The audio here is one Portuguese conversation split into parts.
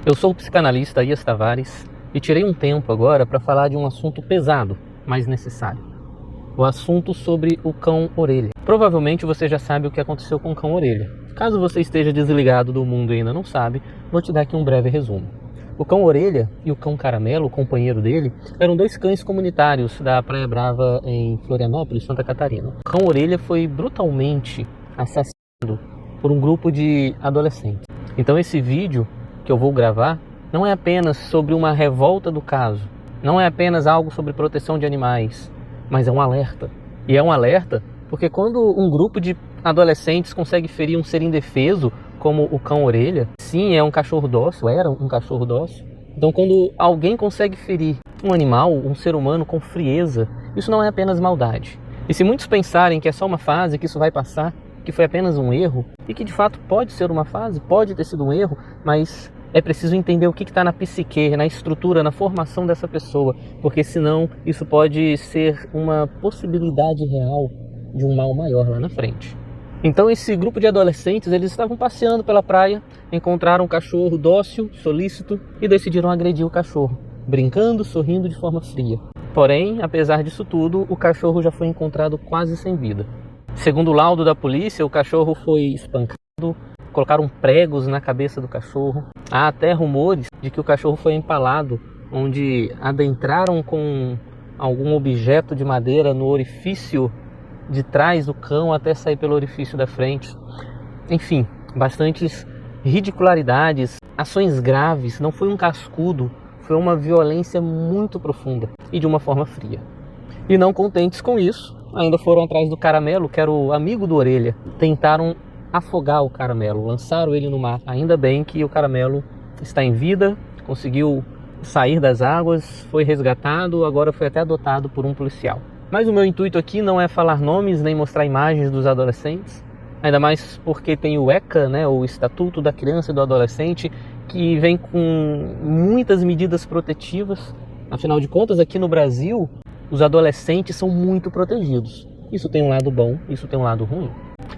Eu sou o psicanalista Ias Tavares e tirei um tempo agora para falar de um assunto pesado, mas necessário. O assunto sobre o cão orelha. Provavelmente você já sabe o que aconteceu com o cão orelha. Caso você esteja desligado do mundo e ainda não sabe, vou te dar aqui um breve resumo. O cão orelha e o cão caramelo, o companheiro dele, eram dois cães comunitários da Praia Brava em Florianópolis, Santa Catarina. O cão orelha foi brutalmente assassinado por um grupo de adolescentes. Então esse vídeo que eu vou gravar não é apenas sobre uma revolta do caso, não é apenas algo sobre proteção de animais, mas é um alerta. E é um alerta porque quando um grupo de adolescentes consegue ferir um ser indefeso, como o cão orelha, sim, é um cachorro dócil, era um cachorro dócil. Então quando alguém consegue ferir um animal, um ser humano com frieza, isso não é apenas maldade. E se muitos pensarem que é só uma fase, que isso vai passar, que foi apenas um erro, e que de fato pode ser uma fase, pode ter sido um erro, mas é preciso entender o que está na psique, na estrutura, na formação dessa pessoa, porque senão isso pode ser uma possibilidade real de um mal maior lá na frente. Então esse grupo de adolescentes, eles estavam passeando pela praia, encontraram um cachorro dócil, solícito, e decidiram agredir o cachorro, brincando, sorrindo de forma fria. Porém, apesar disso tudo, o cachorro já foi encontrado quase sem vida. Segundo o laudo da polícia, o cachorro foi espancado, colocaram pregos na cabeça do cachorro. Há até rumores de que o cachorro foi empalado, onde adentraram com algum objeto de madeira no orifício de trás do cão até sair pelo orifício da frente. Enfim, bastantes ridicularidades, ações graves, não foi um cascudo, foi uma violência muito profunda e de uma forma fria. E não contentes com isso, ainda foram atrás do caramelo, que era o amigo do orelha. Tentaram afogar o caramelo, lançaram ele no mar. Ainda bem que o caramelo está em vida, conseguiu sair das águas, foi resgatado, agora foi até adotado por um policial. Mas o meu intuito aqui não é falar nomes nem mostrar imagens dos adolescentes, ainda mais porque tem o ECA, né, o Estatuto da Criança e do Adolescente, que vem com muitas medidas protetivas. Afinal de contas, aqui no Brasil, os adolescentes são muito protegidos. Isso tem um lado bom, isso tem um lado ruim.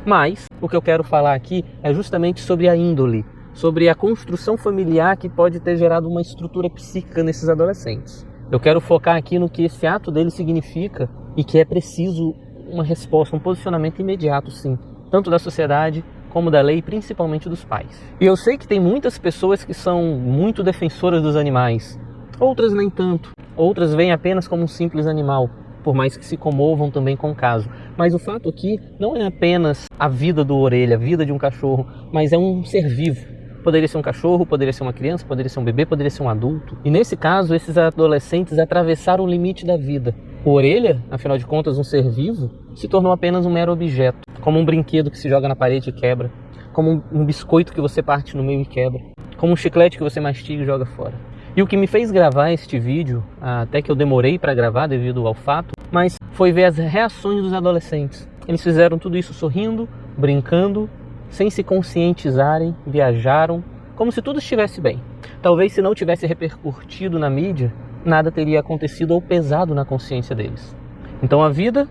Mas o que eu quero falar aqui é justamente sobre a índole, sobre a construção familiar que pode ter gerado uma estrutura psíquica nesses adolescentes. Eu quero focar aqui no que esse ato dele significa e que é preciso uma resposta, um posicionamento imediato, sim, tanto da sociedade como da lei, principalmente dos pais. E eu sei que tem muitas pessoas que são muito defensoras dos animais, outras nem tanto, outras veem apenas como um simples animal, por mais que se comovam também com o caso. Mas o fato aqui não é apenas a vida do orelha, a vida de um cachorro, mas é um ser vivo. Poderia ser um cachorro, poderia ser uma criança, poderia ser um bebê, poderia ser um adulto. E nesse caso, esses adolescentes atravessaram o limite da vida. O orelha, afinal de contas um ser vivo, se tornou apenas um mero objeto, como um brinquedo que se joga na parede e quebra, como um biscoito que você parte no meio e quebra, como um chiclete que você mastiga e joga fora. E o que me fez gravar este vídeo, até que eu demorei para gravar devido ao fato, mas foi ver as reações dos adolescentes. Eles fizeram tudo isso sorrindo, brincando, sem se conscientizarem, viajaram, como se tudo estivesse bem. Talvez se não tivesse repercutido na mídia, nada teria acontecido ou pesado na consciência deles. Então a vida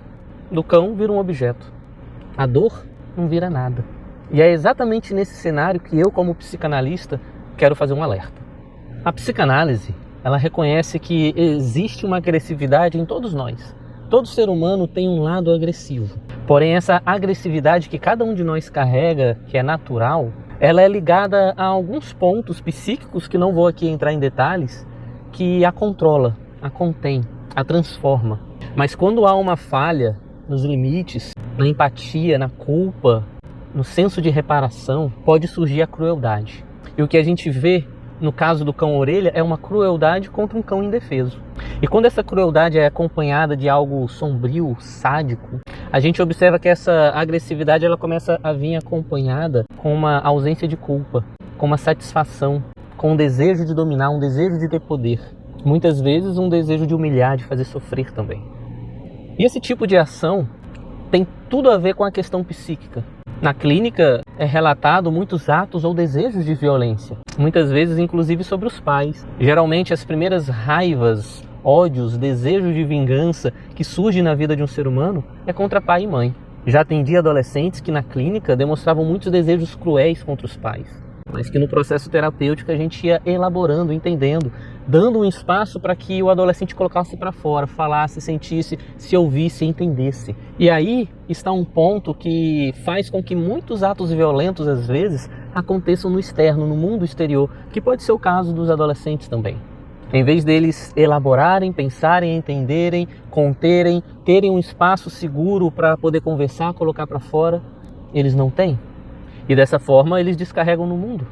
do cão vira um objeto. A dor não vira nada. E é exatamente nesse cenário que eu, como psicanalista, quero fazer um alerta. A psicanálise, ela reconhece que existe uma agressividade em todos nós. Todo ser humano tem um lado agressivo. Porém, essa agressividade que cada um de nós carrega, que é natural, ela é ligada a alguns pontos psíquicos, que não vou aqui entrar em detalhes, que a controla, a contém, a transforma. Mas quando há uma falha nos limites, na empatia, na culpa, no senso de reparação, pode surgir a crueldade. E o que a gente vê no caso do cão orelha é uma crueldade contra um cão indefeso. E quando essa crueldade é acompanhada de algo sombrio, sádico, a gente observa que essa agressividade ela começa a vir acompanhada com uma ausência de culpa, com uma satisfação, com um desejo de dominar, um desejo de ter poder. Muitas vezes um desejo de humilhar, de fazer sofrer também. E esse tipo de ação tem tudo a ver com a questão psíquica. Na clínica é relatado muitos atos ou desejos de violência, muitas vezes inclusive sobre os pais. Geralmente as primeiras raivas, ódios, desejos de vingança que surgem na vida de um ser humano é contra pai e mãe. Já atendi adolescentes que na clínica demonstravam muitos desejos cruéis contra os pais. mas que no processo terapêutico a gente ia elaborando, entendendo, dando um espaço para que o adolescente colocasse para fora, falasse, sentisse, se ouvisse, entendesse. E aí está um ponto que faz com que muitos atos violentos, às vezes, aconteçam no externo, no mundo exterior, que pode ser o caso dos adolescentes também. Em vez deles elaborarem, pensarem, entenderem, conterem, terem um espaço seguro para poder conversar, colocar para fora, eles não têm. E dessa forma eles descarregam no mundo.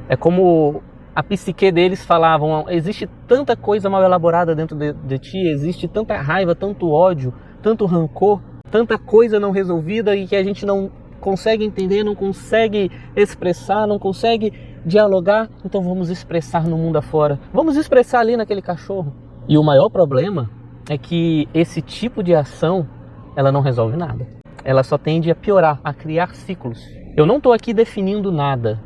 É como a psique deles falavam, existe tanta coisa mal elaborada dentro de ti, existe tanta raiva, tanto ódio, tanto rancor, tanta coisa não resolvida e que a gente não consegue entender, não consegue expressar, não consegue dialogar, então vamos expressar no mundo afora. Vamos expressar ali naquele cachorro. E o maior problema é que esse tipo de ação, ela não resolve nada. Ela só tende a piorar, a criar ciclos. Eu não estou aqui definindo nada,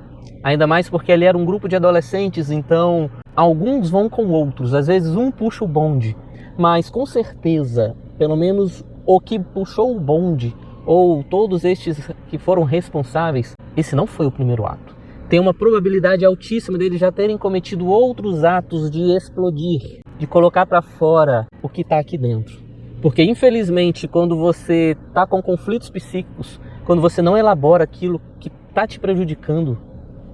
ainda mais porque ali era um grupo de adolescentes, então alguns vão com outros, às vezes um puxa o bonde, mas com certeza, pelo menos o que puxou o bonde, ou todos estes que foram responsáveis, esse não foi o primeiro ato. Tem uma probabilidade altíssima deles já terem cometido outros atos de explodir, de colocar para fora o que está aqui dentro. Porque infelizmente quando você está com conflitos psíquicos, quando você não elabora aquilo que está te prejudicando,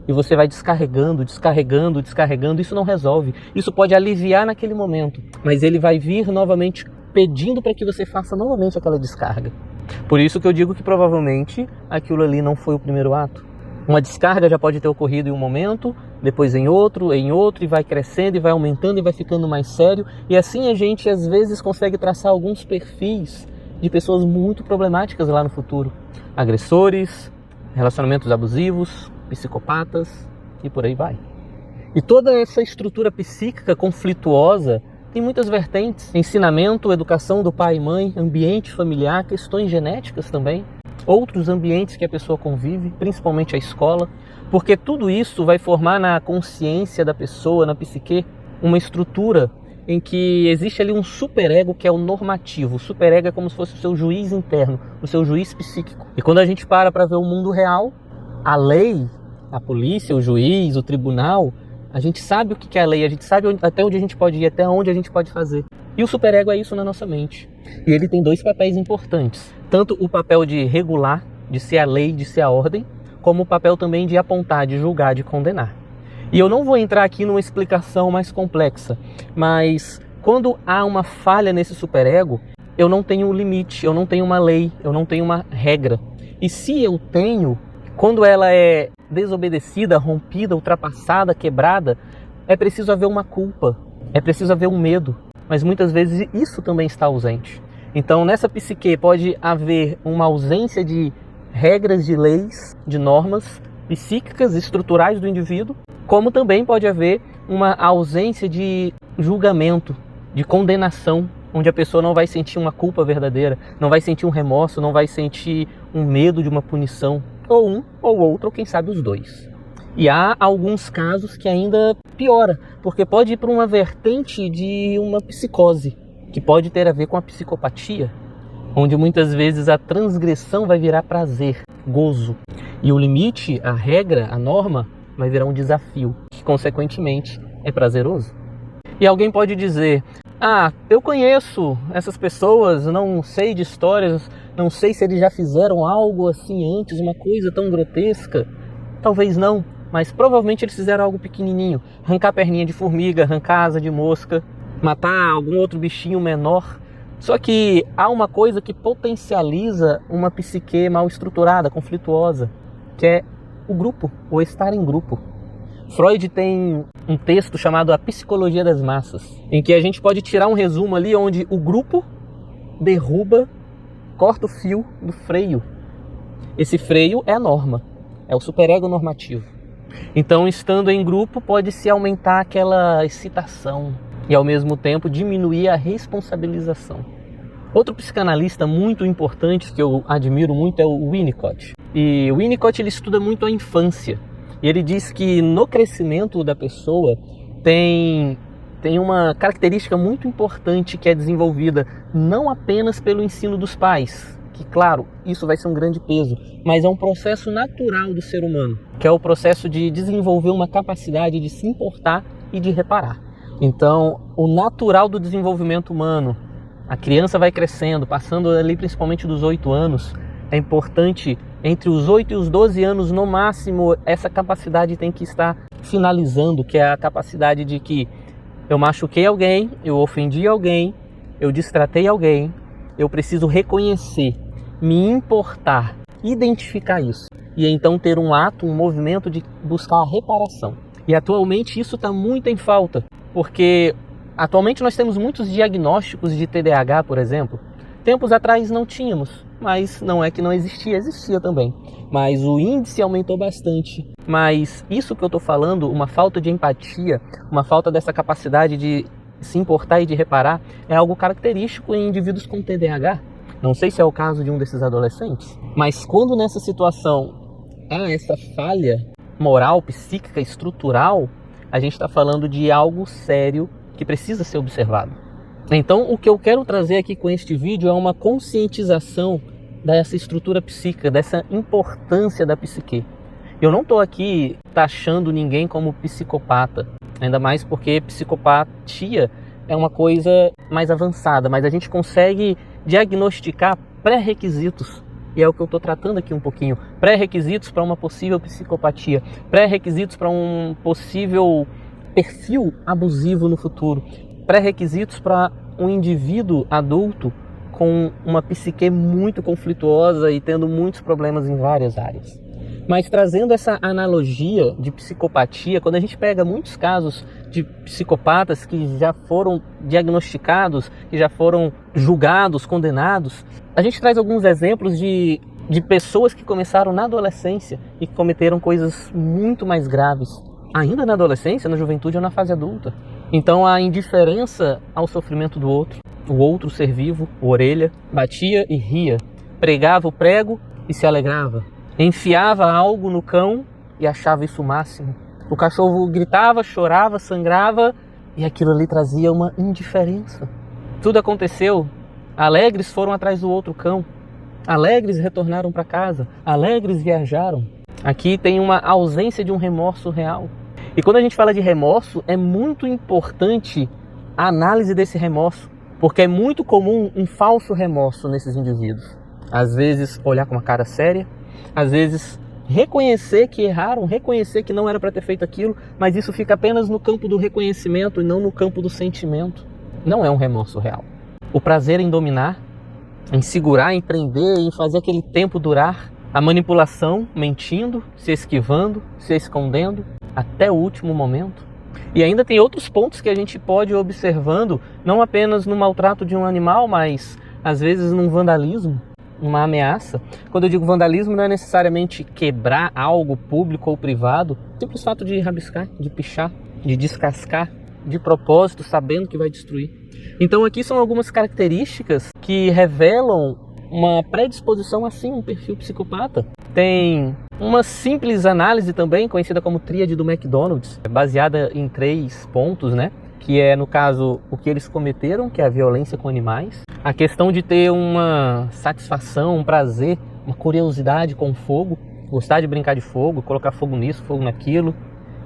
e você vai descarregando, descarregando, descarregando, isso não resolve. Isso pode aliviar naquele momento, mas ele vai vir novamente pedindo para que você faça novamente aquela descarga. Por isso que eu digo que provavelmente aquilo ali não foi o primeiro ato. Uma descarga já pode ter ocorrido em um momento, depois em outro, e vai crescendo, e vai aumentando, e vai ficando mais sério. E assim a gente às vezes consegue traçar alguns perfis de pessoas muito problemáticas lá no futuro. Agressores, relacionamentos abusivos, psicopatas e por aí vai. E toda essa estrutura psíquica conflituosa tem muitas vertentes: ensinamento, educação do pai e mãe, ambiente familiar, questões genéticas também, outros ambientes que a pessoa convive, principalmente a escola, porque tudo isso vai formar na consciência da pessoa, na psique, uma estrutura em que existe ali um superego que é o normativo. O superego é como se fosse o seu juiz interno, o seu juiz psíquico. E quando a gente para ver o mundo real, a lei, a polícia, o juiz, o tribunal, a gente sabe o que é a lei, a gente sabe até onde a gente pode ir, até onde a gente pode fazer. E o superego é isso na nossa mente. E ele tem dois papéis importantes. Tanto o papel de regular, de ser a lei, de ser a ordem, como o papel também de apontar, de julgar, de condenar. E eu não vou entrar aqui numa explicação mais complexa, mas quando há uma falha nesse superego, eu não tenho um limite, eu não tenho uma lei, eu não tenho uma regra. E se eu tenho, quando ela é desobedecida, rompida, ultrapassada, quebrada, é preciso haver uma culpa, é preciso haver um medo, mas muitas vezes isso também está ausente. Então nessa psique pode haver uma ausência de regras, de leis, de normas psíquicas, estruturais do indivíduo, como também pode haver uma ausência de julgamento, de condenação, onde a pessoa não vai sentir uma culpa verdadeira, não vai sentir um remorso, não vai sentir um medo de uma punição, ou um ou outro, ou quem sabe os dois. E há alguns casos que ainda piora, porque pode ir para uma vertente de uma psicose, que pode ter a ver com a psicopatia, onde muitas vezes a transgressão vai virar prazer, gozo, e o limite, a regra, a norma, vai virar um desafio, que consequentemente é prazeroso. E alguém pode dizer: ah, eu conheço essas pessoas, não sei de histórias, não sei se eles já fizeram algo assim antes, uma coisa tão grotesca. Talvez não, mas provavelmente eles fizeram algo pequenininho. Arrancar perninha de formiga, arrancar asa de mosca, matar algum outro bichinho menor. Só que há uma coisa que potencializa uma psique mal estruturada, conflituosa, que é o grupo, o estar em grupo. Freud tem um texto chamado A Psicologia das Massas, em que a gente pode tirar um resumo ali onde o grupo derruba, corta o fio do freio. Esse freio é a norma, é o superego normativo. Então, estando em grupo, pode-se aumentar aquela excitação e, ao mesmo tempo, diminuir a responsabilização. Outro psicanalista muito importante que eu admiro muito é o Winnicott. E o Winnicott ele estuda muito a infância. E ele diz que no crescimento da pessoa tem uma característica muito importante que é desenvolvida não apenas pelo ensino dos pais, que, claro, isso vai ser um grande peso, mas é um processo natural do ser humano, que é o processo de desenvolver uma capacidade de se importar e de reparar. Então, o natural do desenvolvimento humano, a criança vai crescendo, passando ali principalmente dos 8 anos, é importante, entre os 8 e os 12 anos, no máximo, essa capacidade tem que estar finalizando, que é a capacidade de que eu machuquei alguém, eu ofendi alguém, eu destratei alguém, eu preciso reconhecer, me importar, identificar isso. E então ter um ato, um movimento de buscar a reparação. E atualmente isso está muito em falta, porque atualmente nós temos muitos diagnósticos de TDAH, por exemplo. Tempos atrás não tínhamos, mas não é que não existia, existia também. Mas o índice aumentou bastante. Mas isso que eu estou falando, uma falta de empatia, uma falta dessa capacidade de se importar e de reparar, é algo característico em indivíduos com TDAH. Não sei se é o caso de um desses adolescentes, mas quando nessa situação há essa falha moral, psíquica, estrutural, a gente está falando de algo sério que precisa ser observado. Então, o que eu quero trazer aqui com este vídeo é uma conscientização dessa estrutura psíquica, dessa importância da psique. Eu não estou aqui taxando ninguém como psicopata, ainda mais porque psicopatia é uma coisa mais avançada, mas a gente consegue diagnosticar pré-requisitos, e é o que eu estou tratando aqui um pouquinho, pré-requisitos para uma possível psicopatia, pré-requisitos para um possível perfil abusivo no futuro, pré-requisitos para um indivíduo adulto com uma psique muito conflituosa e tendo muitos problemas em várias áreas. Mas trazendo essa analogia de psicopatia, quando a gente pega muitos casos de psicopatas que já foram diagnosticados, que já foram julgados, condenados, a gente traz alguns exemplos de pessoas que começaram na adolescência e que cometeram coisas muito mais graves, ainda na adolescência, na juventude ou na fase adulta. Então a indiferença ao sofrimento do outro, o outro ser vivo, o orelha, batia e ria, pregava o prego e se alegrava, enfiava algo no cão e achava isso o máximo. O cachorro gritava, chorava, sangrava e aquilo ali trazia uma indiferença. Tudo aconteceu, alegres foram atrás do outro cão, alegres retornaram para casa, alegres viajaram. Aqui tem uma ausência de um remorso real. E quando a gente fala de remorso, é muito importante a análise desse remorso, porque é muito comum um falso remorso nesses indivíduos. Às vezes olhar com uma cara séria, às vezes reconhecer que erraram, reconhecer que não era para ter feito aquilo, mas isso fica apenas no campo do reconhecimento e não no campo do sentimento. Não é um remorso real. O prazer em dominar, em segurar, em prender, em fazer aquele tempo durar, a manipulação, mentindo, se esquivando, se escondendo, até o último momento. E ainda tem outros pontos que a gente pode ir observando, não apenas no maltrato de um animal, mas às vezes num vandalismo, uma ameaça. Quando eu digo vandalismo, não é necessariamente quebrar algo público ou privado, o simples fato de rabiscar, de pichar, de descascar, de propósito, sabendo que vai destruir. Então aqui são algumas características que revelam uma predisposição assim, um perfil psicopata. Tem uma simples análise também, conhecida como tríade do McDonald's, baseada em 3 pontos, né? Que é, no caso, o que eles cometeram, que é a violência com animais, a questão de ter uma satisfação, um prazer, uma curiosidade com o fogo, gostar de brincar de fogo, colocar fogo nisso, fogo naquilo.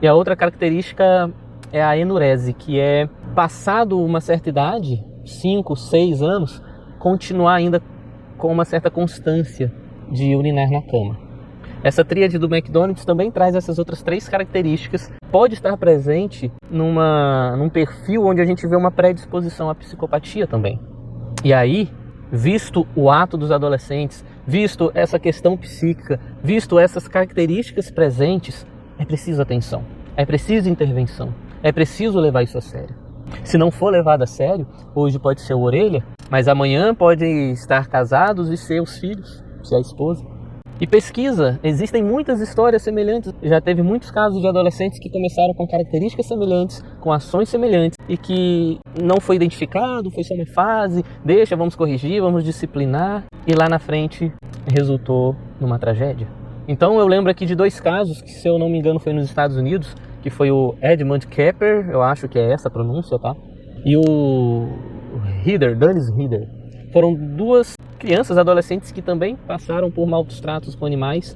E a outra característica é a enurese, que é, passado uma certa idade, 5, 6 anos, continuar ainda com uma certa constância de urinar na cama. Essa tríade do McDonald's também traz essas outras 3 características. Pode estar presente num perfil onde a gente vê uma predisposição à psicopatia também. E aí, visto o ato dos adolescentes, visto essa questão psíquica, visto essas características presentes, é preciso atenção, é preciso intervenção, é preciso levar isso a sério. Se não for levado a sério, hoje pode ser o orelha, mas amanhã pode estar casados e ser os filhos, ser a esposa. E pesquisa, existem muitas histórias semelhantes. Já teve muitos casos de adolescentes que começaram com características semelhantes, com ações semelhantes, e que não foi identificado, foi só uma fase, vamos corrigir, vamos disciplinar, e lá na frente resultou numa tragédia. Então eu lembro aqui de 2 casos, que se eu não me engano foi nos Estados Unidos, que foi o Edmund Kemper, eu acho que é essa a pronúncia, tá? E o Dennis Rader, Foram duas crianças, adolescentes, que também passaram por maus tratos com animais,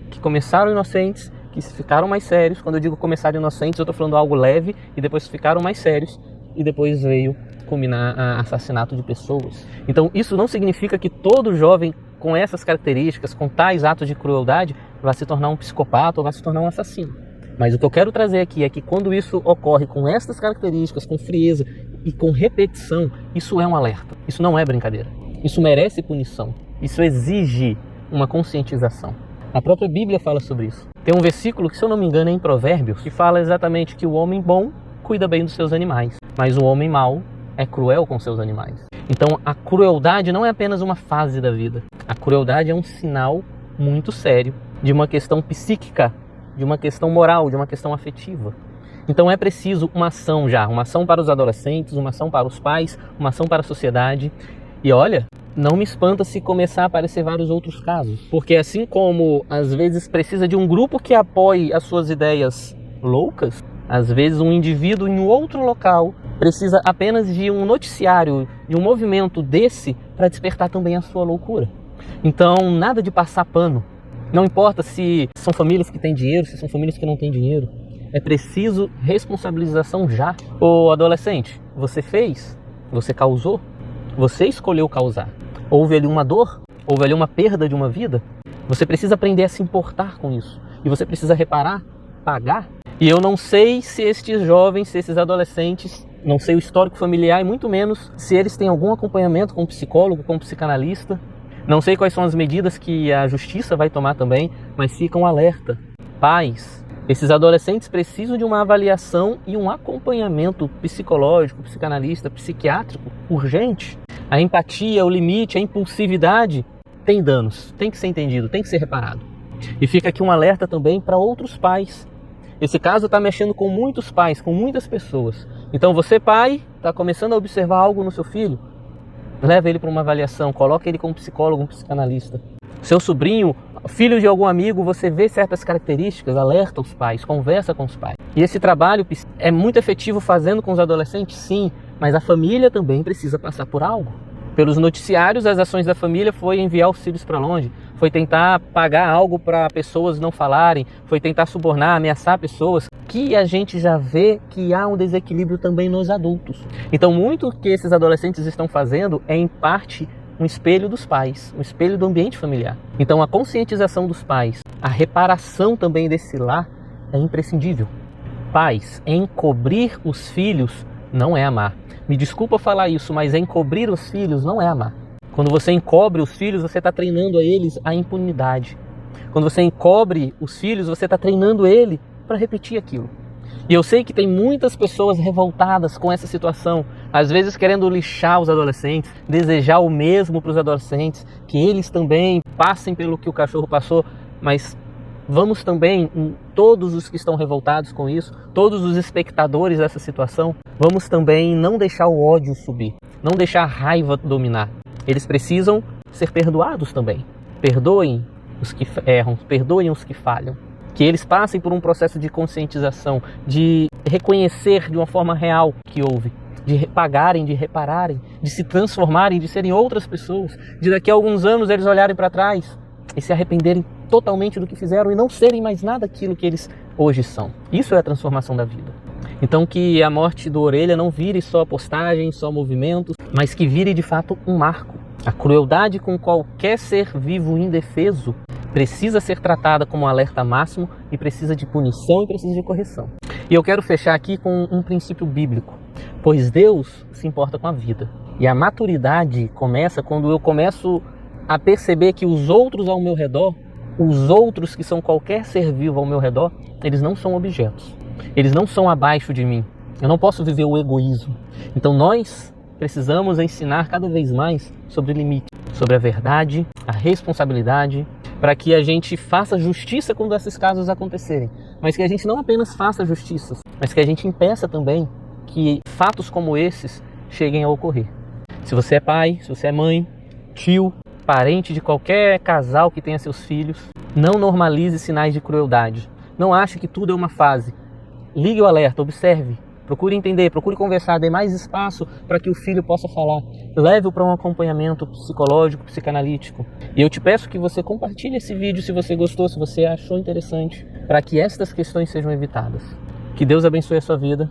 que começaram inocentes, que ficaram mais sérios. Quando eu digo começaram inocentes, eu estou falando algo leve, e depois ficaram mais sérios, e depois veio culminar a assassinato de pessoas. Então isso não significa que todo jovem com essas características, com tais atos de crueldade, vai se tornar um psicopata ou vai se tornar um assassino. Mas o que eu quero trazer aqui é que quando isso ocorre com essas características, com frieza e com repetição, isso é um alerta. Isso não é brincadeira. Isso merece punição. Isso exige uma conscientização. A própria Bíblia fala sobre isso. Tem um versículo que, se eu não me engano, é em Provérbios, que fala exatamente que o homem bom cuida bem dos seus animais, mas o homem mau é cruel com seus animais. Então a crueldade não é apenas uma fase da vida. A crueldade é um sinal muito sério de uma questão psíquica, de uma questão moral, de uma questão afetiva. Então é preciso uma ação já, uma ação para os adolescentes, uma ação para os pais, uma ação para a sociedade. E olha, não me espanta se começar a aparecer vários outros casos, porque assim como às vezes precisa de um grupo que apoie as suas ideias loucas, às vezes um indivíduo em outro local precisa apenas de um noticiário, de um movimento desse para despertar também a sua loucura. Então nada de passar pano. Não importa se são famílias que têm dinheiro, se são famílias que não têm dinheiro. É preciso responsabilização já. Ô adolescente, você fez? Você causou? Você escolheu causar. Houve ali uma dor? Houve ali uma perda de uma vida? Você precisa aprender a se importar com isso. E você precisa reparar, pagar. E eu não sei se estes jovens, se esses adolescentes, não sei o histórico familiar e muito menos se eles têm algum acompanhamento com um psicólogo, com um psicanalista. Não sei quais são as medidas que a justiça vai tomar também, mas fica um alerta. Pais, esses adolescentes precisam de uma avaliação e um acompanhamento psicológico, psicanalista, psiquiátrico urgente. A empatia, o limite, a impulsividade tem danos, tem que ser entendido, tem que ser reparado. E fica aqui um alerta também para outros pais. Esse caso está mexendo com muitos pais, com muitas pessoas. Então você, pai, está começando a observar algo no seu filho, leva ele para uma avaliação, coloca ele com um psicólogo, um psicanalista. Seu sobrinho, filho de algum amigo, você vê certas características, alerta os pais, conversa com os pais. E esse trabalho é muito efetivo fazendo com os adolescentes, sim, mas a família também precisa passar por algo. Pelos noticiários, as ações da família foi enviar os filhos para longe, foi tentar pagar algo para pessoas não falarem, foi tentar subornar, ameaçar pessoas, que a gente já vê que há um desequilíbrio também nos adultos. Então, muito que esses adolescentes estão fazendo é, em parte, um espelho dos pais, um espelho do ambiente familiar. Então, a conscientização dos pais, a reparação também desse lar é imprescindível. Pais, encobrir os filhos não é amar. Me desculpa falar isso, mas encobrir os filhos não é amar. Quando você encobre os filhos, você está treinando a eles a impunidade. Quando você encobre os filhos, você está treinando ele para repetir aquilo. E eu sei que tem muitas pessoas revoltadas com essa situação, às vezes querendo lixar os adolescentes, desejar o mesmo para os adolescentes, que eles também passem pelo que o cachorro passou, mas vamos também, todos os que estão revoltados com isso, todos os espectadores dessa situação, vamos também não deixar o ódio subir, não deixar a raiva dominar. Eles precisam ser perdoados também. Perdoem os que erram, perdoem os que falham. Que eles passem por um processo de conscientização, de reconhecer de uma forma real que houve, de pagarem, de repararem, de se transformarem, de serem outras pessoas, de daqui a alguns anos eles olharem para trás e se arrependerem totalmente do que fizeram e não serem mais nada aquilo que eles hoje são. Isso é a transformação da vida. Então que a morte do Orelha não vire só postagem, só movimentos, mas que vire de fato um marco. A crueldade com qualquer ser vivo indefeso precisa ser tratada como um alerta máximo e precisa de punição e precisa de correção. E eu quero fechar aqui com um princípio bíblico, pois Deus se importa com a vida. E a maturidade começa quando eu começo a perceber que os outros ao meu redor, os outros que são qualquer ser vivo ao meu redor, eles não são objetos. Eles não são abaixo de mim. Eu não posso viver o egoísmo. Então nós precisamos ensinar cada vez mais sobre limite, sobre a verdade, a responsabilidade, para que a gente faça justiça quando esses casos acontecerem. Mas que a gente não apenas faça justiça, mas que a gente impeça também que fatos como esses cheguem a ocorrer. Se você é pai, se você é mãe, tio, parente de qualquer casal que tenha seus filhos, não normalize sinais de crueldade. Não ache que tudo é uma fase. Ligue o alerta, observe. Procure entender, procure conversar, dê mais espaço para que o filho possa falar. Leve-o para um acompanhamento psicológico, psicanalítico. E eu te peço que você compartilhe esse vídeo se você gostou, se você achou interessante, para que estas questões sejam evitadas. Que Deus abençoe a sua vida.